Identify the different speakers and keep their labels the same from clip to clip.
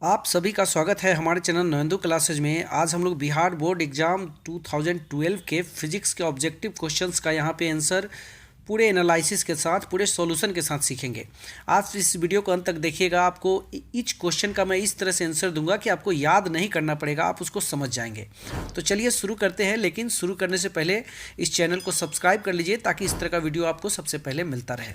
Speaker 1: आप सभी का स्वागत है हमारे चैनल नरेंदु क्लासेज में। आज हम लोग बिहार बोर्ड एग्जाम 2012 के फिजिक्स के ऑब्जेक्टिव क्वेश्चंस का यहाँ पे आंसर पूरे एनालिसिस के साथ, पूरे सॉल्यूशन के साथ सीखेंगे। आप इस वीडियो को अंत तक देखिएगा। आपको ईच क्वेश्चन का मैं इस तरह से आंसर दूंगा कि आपको याद नहीं करना पड़ेगा, आप उसको समझ जाएंगे। तो चलिए शुरू करते हैं, लेकिन शुरू करने से पहले इस चैनल को सब्सक्राइब कर लीजिए ताकि इस तरह का वीडियो आपको सबसे पहले मिलता रहे।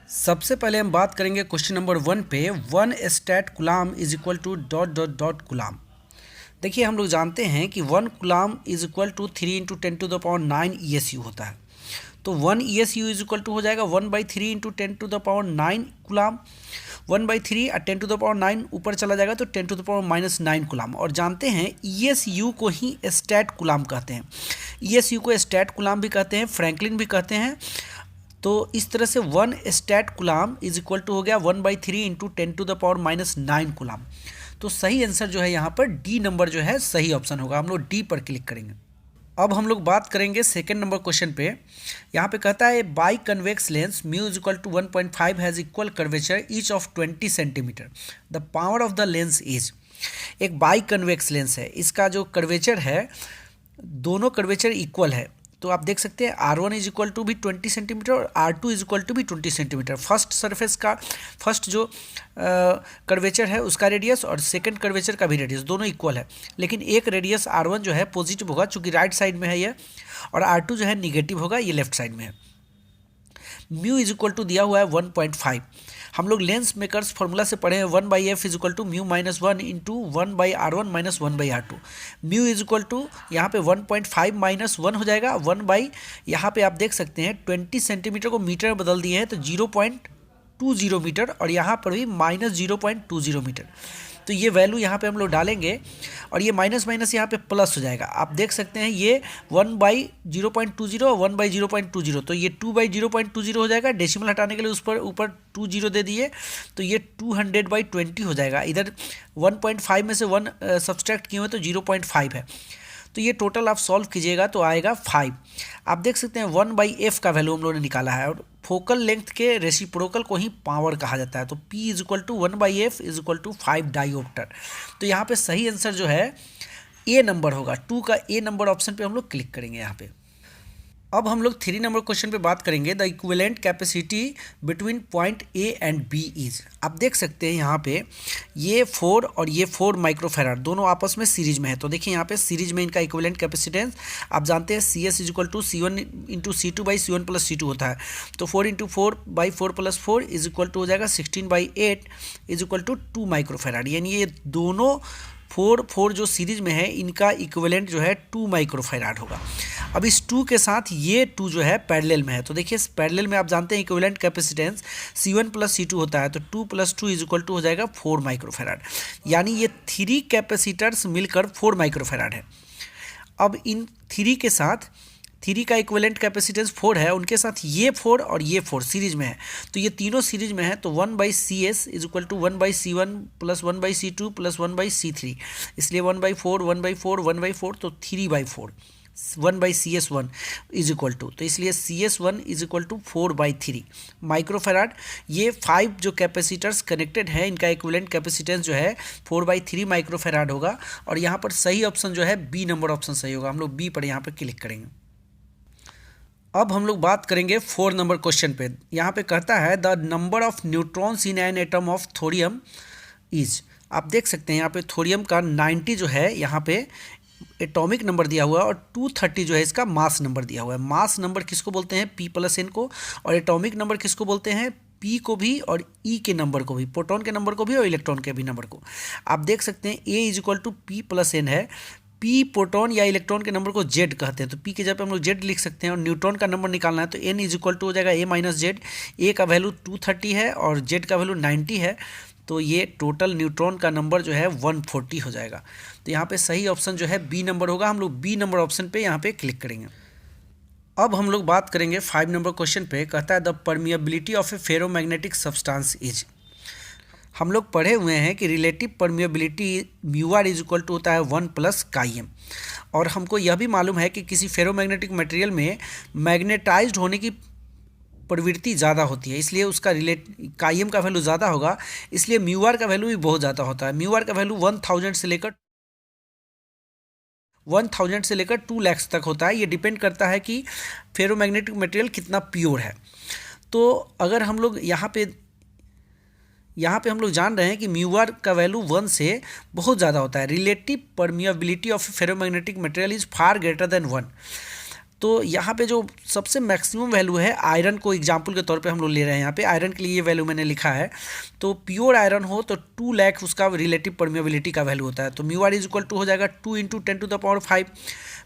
Speaker 1: सबसे पहले हम बात करेंगे क्वेश्चन नंबर 1 पे। 1 statcoulomb is equal to dot dot dot coulomb. देखिए, हम लोग जानते हैं कि 1 coulomb is equal to 3 × 10⁹ ESU होता है। तो 1 ESU इज इक्वल टू हो जाएगा 1/3 × 10⁹ कुलाम। 1/3 और 10⁹ ऊपर चला जाएगा तो 10⁻⁹ कुलाम। और जानते हैं ESU को ही स्टैट कुलाम कहते हैं। ESU को स्टैट कुलाम भी कहते हैं, फ्रैंकलिन भी कहते हैं। तो इस तरह से 1 statcoulomb is equal to हो गया 1/3 × 10⁻⁹ कुलाम। तो सही आंसर जो है यहाँ पर डी नंबर जो है सही ऑप्शन होगा। हम लोग डी पर क्लिक करेंगे। अब हम लोग बात करेंगे सेकंड नंबर क्वेश्चन पे। यहाँ पे कहता है biconvex lens mu is equal to 1.5 has equal curvature each of 20 centimetre. The power of the lens is. एक बाई कन्वेक्स लेंस है, इसका जो कर्वेचर है, दोनों कर्वेचर इक्वल है। तो आप देख सकते हैं R1 इज इक्वल टू भी 20 सेंटीमीटर और R2 इज इक्वल टू भी 20 सेंटीमीटर। फर्स्ट सरफेस का फर्स्ट जो कर्वेचर है उसका रेडियस और सेकंड कर्वेचर का भी रेडियस दोनों इक्वल है। लेकिन एक रेडियस R1 जो है पॉजिटिव होगा चूंकि राइट साइड में है ये, और R2 जो है निगेटिव होगा, ये लेफ्ट साइड में है। म्यू इज इक्वल टू दिया हुआ है 1.5। हम लोग लेंस मेकर्स फॉर्मूला से पढ़े हैं 1/f is equal to mu minus 1 into 1/r1 minus 1/r2। Mu is equal to यहाँ पे 1.5 माइनस 1 हो जाएगा 1 यहाँ पे आप देख सकते हैं 20 सेंटीमीटर को मीटर में बदल दिए हैं तो 0.20 मीटर, और यहाँ पर भी माइनस 0.20 मीटर। तो ये वैल्यू यहाँ पे हम लोग डालेंगे और ये माइनस माइनस यहाँ पे प्लस हो जाएगा। आप देख सकते हैं ये 1/0.20 और 1/0.20, तो ये 2/0.20 हो जाएगा। डेसिमल हटाने के लिए उस पर ऊपर 20 दे दिए तो ये 200/20 हो जाएगा। इधर 1.5 में से 1 सब्सट्रैक्ट किए हुए तो 0.5 है। तो ये टोटल आप सॉल्व कीजिएगा तो आएगा 5। आप देख सकते हैं 1/f का वैल्यू हम लोगों ने निकाला है, और फोकल लेंथ के रेसिप्रोकल को ही पावर कहा जाता है। तो P is equal to 1/f is equal to 5 dioptre. तो यहाँ पे सही आंसर जो है ए नंबर होगा। 2 का ए नंबर ऑप्शन पे हम लोग क्लिक करेंगे यहाँ पे। अब हम लोग 3 नंबर क्वेश्चन पे बात करेंगे। The equivalent capacity between point A and B is. आप देख सकते हैं यहाँ पे ये 4 और ये 4 माइक्रोफेराड दोनों आपस में सीरीज में है। तो देखिए यहाँ पे सीरीज में इनका इक्विवेलेंट कैपेसिटेंस आप जानते हैं CS is equal to C1 × C2/C1 + C2 होता है। तो 4 × 4/4 + 4 इज इक्वल टू हो जाएगा 16/8 इज इक्वल टू 2 माइक्रोफेराड। यानी ये दोनों 4 जो सीरीज में है इनका इक्विवेलेंट जो है 2 माइक्रोफेराड होगा। अब इस 2 के साथ ये 2 जो है पैरेलल में है। तो देखिए पैरेलल में आप जानते हैं इक्विवेलेंट कैपेसिटेंस C1 + C2 होता है, तो 2 + 2 इज इक्वल टू हो जाएगा 4 माइक्रोफेराड। यानी ये 3 कैपेसिटर्स मिलकर 4 माइक्रोफेराड है। अब इन 3 के साथ 3 का इक्विवेलेंट कैपेसिटेंस 4 है, उनके साथ ये 4 और ये 4 सीरीज में है। तो ये तीनों सीरीज में है, तो 1/CS is equal to 1/C1 + 1/C2 + 1/C3। इसलिए 1/4 1/4 1/4 तो 3/4 1/CS1 इज इक्वल टू, तो इसलिए CS1 is equal to 4/3 microfarad. ये 5 जो कैपेसिटर्स कनेक्टेड है इनका इक्विवेलेंट कैपेसिटेंस जो है 4/3 माइक्रोफेराड होगा। और यहाँ पर सही ऑप्शन जो है बी नंबर ऑप्शन सही होगा। हम लोग बी पर यहाँ पर क्लिक करेंगे। अब हम लोग बात करेंगे 4 नंबर क्वेश्चन पे। यहाँ पे कहता है the number of neutrons in an atom of thorium is. आप देख सकते हैं यहाँ पे थोरियम का 90 जो है यहाँ पे एटॉमिक नंबर दिया हुआ है, और 230 जो है इसका मास नंबर दिया हुआ है। मास नंबर किसको बोलते हैं? P+N को। और एटॉमिक नंबर किसको बोलते हैं? P को भी और E के नंबर को भी, प्रोटॉन के नंबर को भी और इलेक्ट्रॉन के भी नंबर को। आप देख सकते हैं A is equal to P+N है। P प्रोटॉन या इलेक्ट्रॉन के नंबर को Z कहते हैं, तो P के जगह पे हम लोग Z लिख सकते हैं। और न्यूट्रॉन का नंबर निकालना है तो N इज इक्वल टू हो जाएगा A-Z। A का वैल्यू 230 है और Z का वैल्यू 90 है, तो ये टोटल न्यूट्रॉन का नंबर जो है 140 हो जाएगा। तो यहाँ पे सही ऑप्शन जो है बी नंबर होगा। हम लोग बी नंबर ऑप्शन पे यहाँ पे क्लिक करेंगे। अब हम लोग बात करेंगे 5 नंबर क्वेश्चन पे। कहता है the permeability of a ferromagnetic substance is. हम लोग पढ़े हुए हैं कि relative permeability μr is equal to होता है 1 + χm। और हमको यह भी मालूम है कि किसी फेरोमैग्नेटिक मटेरियल में मैग्नेटाइज्ड होने की प्रवृत्ति ज़्यादा होती है, इसलिए उसका काइम का वैल्यू ज़्यादा होगा, इसलिए म्यू आर का वैल्यू भी बहुत ज़्यादा होता है। म्यू आर का वैल्यू 1000 से लेकर 2 लाख तक होता है। ये डिपेंड करता है कि फेरोमैग्नेटिक मटेरियल कितना प्योर है। तो अगर हम लोग यहाँ पे हम लोग जान रहे हैं कि म्यू आर का वैल्यू 1 से बहुत ज़्यादा होता है। Relative permeability of ferromagnetic material is far greater than 1। तो यहाँ पे जो सबसे मैक्सिमम वैल्यू है, आयरन को एग्जाम्पल के तौर पे हम लोग ले रहे हैं। यहाँ पे आयरन के लिए ये वैल्यू मैंने लिखा है। तो प्योर आयरन हो तो 2 लाख उसका रिलेटिव परमिएबिलिटी का वैल्यू होता है। तो mu r is equal to हो जाएगा 2 × 10⁵।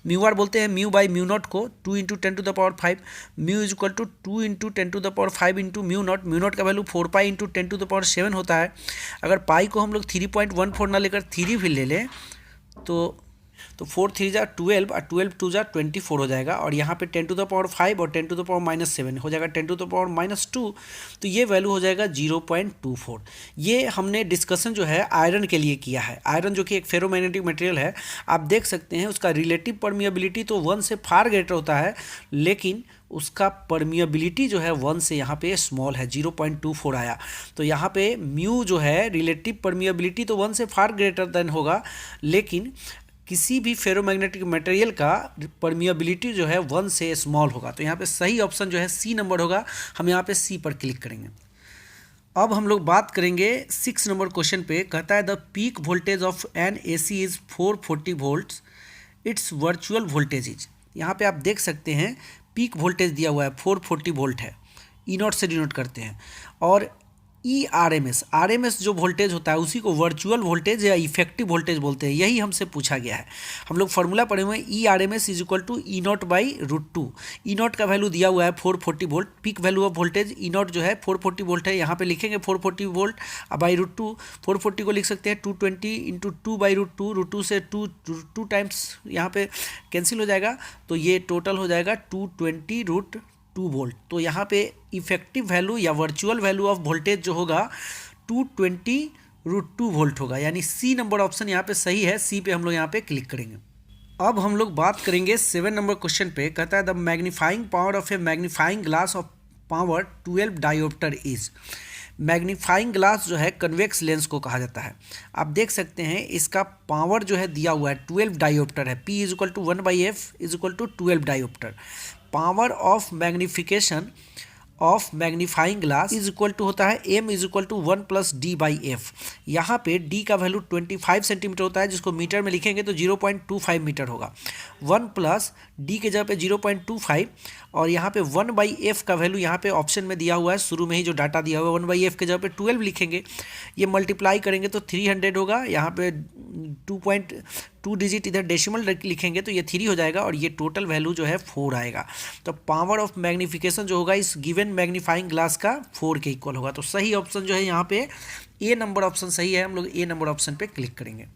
Speaker 1: म्यू आर बोलते हैं म्यू बाई म्यू नॉट को, 2 × 10⁵। Mu is equal to 2 × 10⁵ into mu naught. Mu naught का वैल्यू 4π × 10⁷ होता है। अगर पाई को हम लोग 3.14 ना लेकर 3 भी ले लें तो 4 3 जा 12 और 12 2 जा 24 हो जाएगा। और यहाँ पे 10⁵ और 10⁻⁻7 हो जाएगा 10⁻²। तो ये वैल्यू हो जाएगा 0.24। ये हमने डिस्कशन जो है आयरन के लिए किया है। आयरन जो कि एक फेरोमैग्नेटिक मटेरियल है, आप देख सकते हैं उसका रिलेटिव परमिएबिलिटी तो 1 से फार ग्रेटर होता है, लेकिन उसका परमिएबिलिटी जो है 1 से यहाँ पे स्मॉल है, 0.24 आया। तो यहाँ पे म्यू जो है रिलेटिव परमिएबिलिटी तो 1 से फार ग्रेटर देन होगा, लेकिन किसी भी फेरोमैग्नेटिक मटेरियल का परमिएबिलिटी जो है 1 से स्मॉल होगा। तो यहाँ पे सही ऑप्शन जो है सी नंबर होगा। हम यहाँ पे सी पर क्लिक करेंगे। अब हम लोग बात करेंगे 6 नंबर क्वेश्चन पे। कहता है the peak voltage of N AC is 440 volts, it's virtual voltage is. यहाँ पे आप देख सकते हैं पीक वोल्टेज दिया हुआ है 440 वोल्ट है, ई नॉट से डिनोट करते हैं। और आरएमएस जो वोल्टेज होता है उसी को वर्चुअल वोल्टेज या इफेक्टिव वोल्टेज बोलते हैं। यही हमसे पूछा गया है। हम लोग फार्मूला पढ़े हुए हैं, ERMS is equal to E naught by √2। E naught का वैल्यू दिया हुआ है 440 volt, peak value of voltage E naught जो है 440 वोल्ट है। यहाँ पे लिखेंगे 440 वोल्ट बाई √2। 440 को लिख सकते हैं 220 × 2 बाई √2। √2 से 2 टाइम्स यहाँ पे कैंसिल हो जाएगा, तो ये टोटल हो जाएगा 220 √2 वोल्ट। तो यहाँ पे इफेक्टिव वैल्यू या वर्चुअल वैल्यू ऑफ वोल्टेज जो होगा 220 √2 वोल्ट होगा। यानी सी नंबर ऑप्शन यहाँ पे सही है। सी पे हम लोग यहाँ पे क्लिक करेंगे। अब हम लोग बात करेंगे 7 नंबर क्वेश्चन पे। कहता है the magnifying power of A magnifying glass of power 12 dioptre is. Magnifying glass जो है कन्वेक्स लेंस को कहा जाता है। आप देख सकते हैं इसका पावर जो है दिया हुआ है 12 डायोप्टर है। P is equal to 1/f is equal to 12 dioptre. Power of magnification of magnifying glass is equal to होता है m is equal to 1 + d/f। यहाँ पे d का वैल्यू 25 सेंटीमीटर होता है, जिसको मीटर में लिखेंगे तो 0.25 मीटर होगा। 1 + d के जगह पे 0.25 और यहाँ पे 1/f का वैल्यू यहाँ पे ऑप्शन में दिया हुआ है, शुरू में ही जो डाटा दिया हुआ है 1/f के जगह पे 12 लिखेंगे। ये मल्टीप्लाई करेंगे तो 300 होगा। यहाँ पे 2 डिजिट इधर डेसिमल लिखेंगे तो ये 3 हो जाएगा और ये टोटल वैल्यू जो है 4 आएगा। तो पावर ऑफ मैग्निफिकेशन जो होगा इस गिवन मैग्नीफाइंग ग्लास का 4 के इक्वल होगा। तो सही ऑप्शन जो है यहाँ पे ए नंबर ऑप्शन सही है। हम लोग ए नंबर ऑप्शन पे क्लिक करेंगे।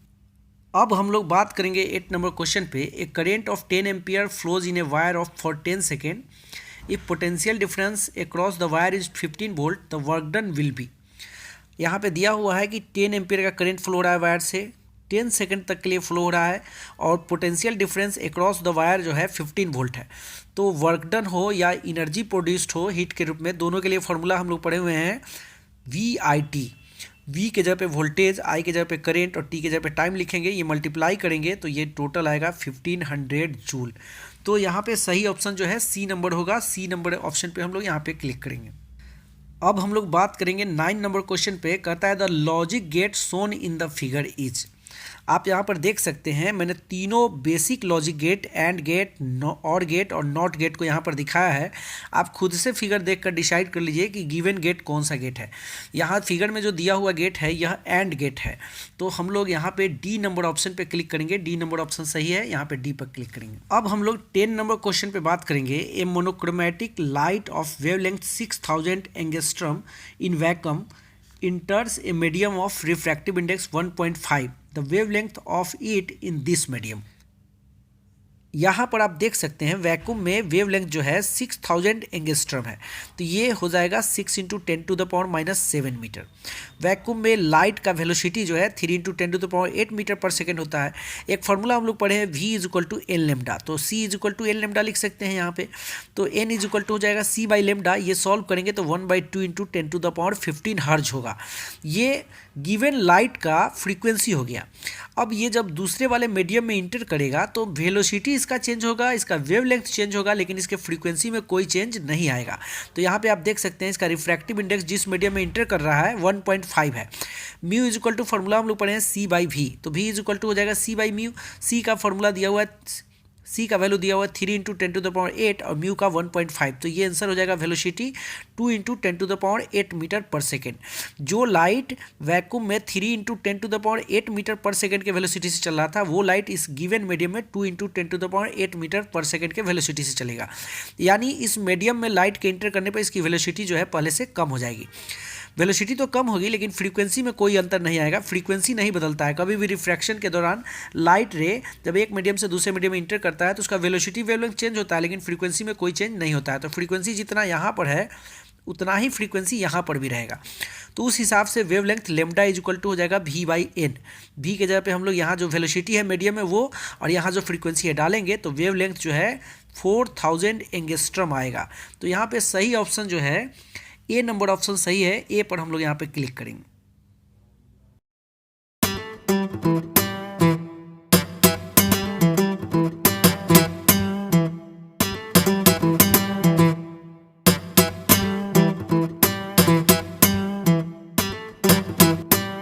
Speaker 1: अब हम लोग बात करेंगे 8 नंबर क्वेश्चन पे। A current of 10 ampere flows in a wire of for 10 second. If potential difference across the wire is 15 volt the work done will be. यहाँ पे दिया हुआ है कि 10 एम्पियर का करंट फ्लो हो रहा है वायर से, 10 सेकंड तक के लिए फ्लो हो रहा है और potential difference across the wire जो है 15 वोल्ट है। तो वर्क डन हो या एनर्जी प्रोड्यूस्ड हो हीट के रूप में, दोनों के लिए फार्मूला हम लोग पढ़े हुए हैं VIT। V के जगह पे वोल्टेज, I के जगह पे करंट और T के जगह पे टाइम लिखेंगे। ये मल्टीप्लाई करेंगे तो ये टोटल आएगा 1500 जूल। तो यहाँ पे सही ऑप्शन जो है सी नंबर होगा। सी नंबर ऑप्शन पे हम लोग यहाँ पे क्लिक करेंगे। अब हम लोग बात करेंगे 9 नंबर क्वेश्चन पे। कहता है the logic gate shown in the figure is. आप यहाँ पर देख सकते हैं मैंने तीनों basic logic gate, and gate, or gate और नॉट गेट को यहाँ पर दिखाया है। आप खुद से फिगर देखकर डिसाइड कर लीजिए कि गिवन गेट कौन सा गेट है। यहाँ फिगर में जो दिया हुआ गेट है यह एंड गेट है। तो हम लोग यहाँ पे डी नंबर ऑप्शन पे क्लिक करेंगे। डी नंबर ऑप्शन सही है, यहाँ पे डी पर क्लिक करेंगे। अब हम लोग 10 नंबर क्वेश्चन पे बात करेंगे। A monochromatic light of wavelength 6000 angstrom in vacuum enters a medium of refractive index 1.5. The wavelength of it in this medium. यहाँ पर आप देख सकते हैं वैक्यूम में वेवलेंथ जो है 6000 एंगस्ट्रम है, तो ये हो जाएगा 6 × 10⁻⁻7 मीटर। वैक्यूम में लाइट का वेलोसिटी जो है 3 × 10⁸ मीटर पर सेकेंड होता है। एक फार्मूला हम लोग पढ़े हैं v = n लैम्डा, तो c = n लैम्डा लिख सकते हैं यहाँ पे, तो n = हो जाएगा c बाई लेमडा। ये सॉल्व करेंगे तो 1/2 × 10⁻15 हर्ज होगा। ये गिवन लाइट का फ्रीक्वेंसी हो गया। अब ये जब दूसरे वाले मीडियम में इंटर करेगा तो वेलोसिटी इसका चेंज होगा, इसका वेवलेंथ चेंज होगा, लेकिन इसके फ्रीक्वेंसी में कोई चेंज नहीं आएगा। तो यहाँ पे आप देख सकते हैं इसका रिफ्रैक्टिव इंडेक्स जिस मीडियम में इंटर कर रहा है 1.5 है। म्यू = फार्मूला हम लोग पढ़े हैं c/v, तो v = हो जाएगा c/μ। c का फार्मूला दिया हुआ है, c का वैल्यू दिया हुआ है 3 × 10⁸ और म्यू का 1.5, तो ये आंसर हो जाएगा वेलोसिटी 2 × 10⁸ मीटर पर सेकेंड। जो लाइट वैक्यूम में 3 × 10⁸ मीटर पर सेकेंड के वेलोसिटी से चल रहा था, वो लाइट इस गिवन मीडियम में 2 × 10⁸ मीटर पर सेकेंड के वेलोसिटी से चलेगा। यानी इस मीडियम में लाइट के इंटर करने पर इसकी वेलोसिटी जो है पहले से कम हो जाएगी। वेलोसिटी तो कम होगी लेकिन फ्रीक्वेंसी में कोई अंतर नहीं आएगा, फ्रीक्वेंसी नहीं बदलता है। कभी भी रिफ्रैक्शन के दौरान लाइट रे जब एक मीडियम से दूसरे मीडियम में इंटर करता है तो उसका वेलोसिटी वेवलेंथ चेंज होता है, लेकिन फ्रीक्वेंसी में कोई चेंज नहीं होता है। तो फ्रीक्वेंसी जितना यहाँ पर है उतना ही फ्रीक्वेंसी यहाँ पर भी रहेगा। तो उस हिसाब से वेवलेंथ लेमडा = हो जाएगा v/n। v के जगह पे हम लोग यहाँ जो वेलोसिटी है मीडियम में वो और यहाँ जो फ्रीक्वेंसी है डालेंगे तो वेवलेंथ जो है 4000 एंगस्ट्रम आएगा। तो यहाँ पे सही ऑप्शन जो है ए नंबर ऑप्शन सही है। ए पर हम लोग यहाँ पे क्लिक करेंगे।